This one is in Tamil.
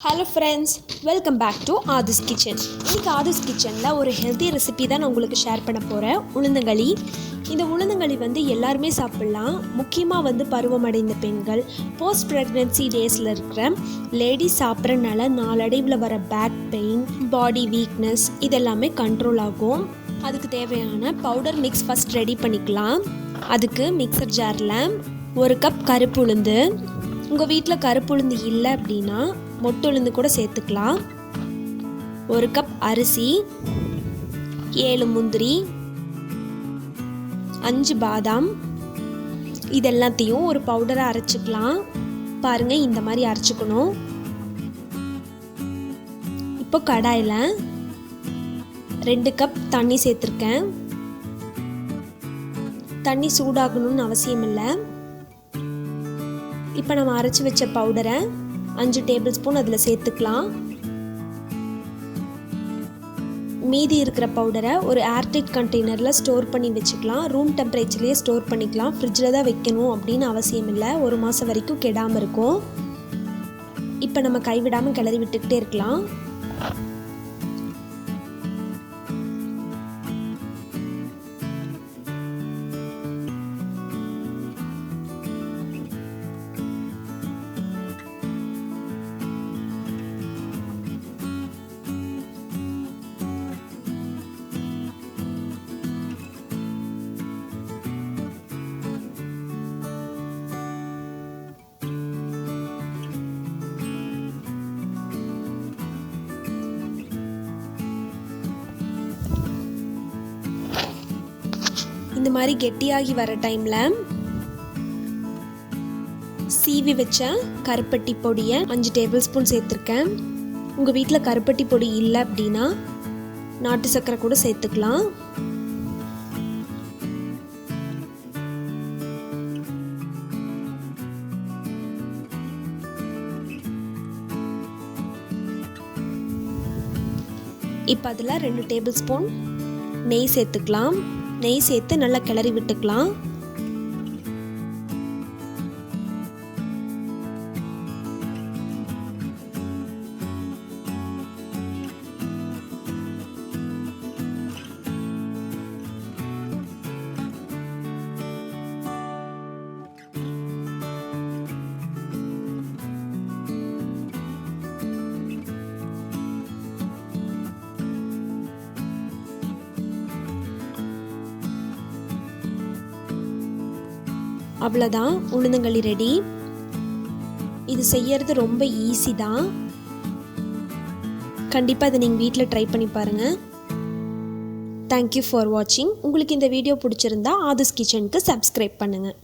Hello friends, welcome back to Aadhi's kitchen. இன்றைக்கி ஆதிஸ் கிச்சனில் ஒரு ஹெல்த்தி ரெசிபி தான் நான் உங்களுக்கு ஷேர் பண்ண போகிறேன். உளுந்தங்களி. இந்த உளுந்தங்களி எல்லாருமே சாப்பிட்லாம். முக்கியமாக பருவமடைந்த பெண்கள், போஸ்ட் ப்ரெக்னென்சி டேஸில் இருக்கிற லேடிஸ் சாப்பிட்றதுனால நாளடைவில் வர பேக் பெயின், பாடி வீக்னஸ் இதெல்லாமே கண்ட்ரோல் ஆகும். அதுக்கு தேவையான பவுடர் மிக்ஸ் ஃபஸ்ட் ரெடி பண்ணிக்கலாம். அதுக்கு மிக்சர் ஜாரில் 1 கப் கருப்பு உளுந்து, உங்கள் வீட்டில் கருப்பு உளுந்து இல்லை அப்படின்னா மொட்டு உளுந்து கூட சேர்த்துக்கலாம். 1 கப் அரிசி, 7 முந்திரி, 5 பாதாம், இதெல்லாத்தையும் ஒரு பவுடராக அரைச்சிக்கலாம். பாருங்கள், இந்த மாதிரி அரைச்சிக்கணும். இப்போ கடாயில் 2 கப் தண்ணி சேர்த்துருக்கேன். தண்ணி சூடாகணும்னு அவசியம் இல்லை. இப்போ நம்ம அரைச்சி வச்ச பவுடரை 5 டேபிள் ஸ்பூன் அதில் சேர்த்துக்கலாம். மீதி இருக்கிற பவுடரை ஒரு ஏர்டைட் கண்டெய்னரில் ஸ்டோர் பண்ணி வச்சுக்கலாம். ரூம் டெம்பரேச்சர்லேயே ஸ்டோர் பண்ணிக்கலாம். ஃப்ரிட்ஜில் தான் வைக்கணும் அப்படின்னு அவசியம் இல்லை. 1 மாதம் வரைக்கும் கெடாமல் இருக்கும். இப்போ நம்ம கைவிடாமல் கிளறி விட்டுக்கிட்டே இருக்கலாம். இந்த மாதிரி கெட்டியாகி வர டைமில் சீவி வச்ச கருப்பட்டி பொடியை 5 டேபிள் ஸ்பூன் சேர்த்துருக்கேன். உங்கள் வீட்டில் கருப்பட்டி பொடி இல்லை அப்படின்னா நாட்டு சர்க்கரை கூட சேர்த்துக்கலாம். இப்போ அதில் 2 டேபிள் ஸ்பூன் நெய் சேர்த்துக்கலாம். நெய் சேர்த்து நல்லா கிளறி விட்டுக்கலாம். அவ்வளோதான், உளுந்தங்களி ரெடி. இது செய்யறது ரொம்ப ஈஸி தான். கண்டிப்பாக இதை நீங்கள் வீட்டில் ட்ரை பண்ணி பாருங்கள். தேங்க்யூ ஃபார் வாட்சிங். உங்களுக்கு இந்த வீடியோ பிடிச்சிருந்தா ஆதிஸ் கிச்சனுக்கு சப்ஸ்கிரைப் பண்ணுங்கள்.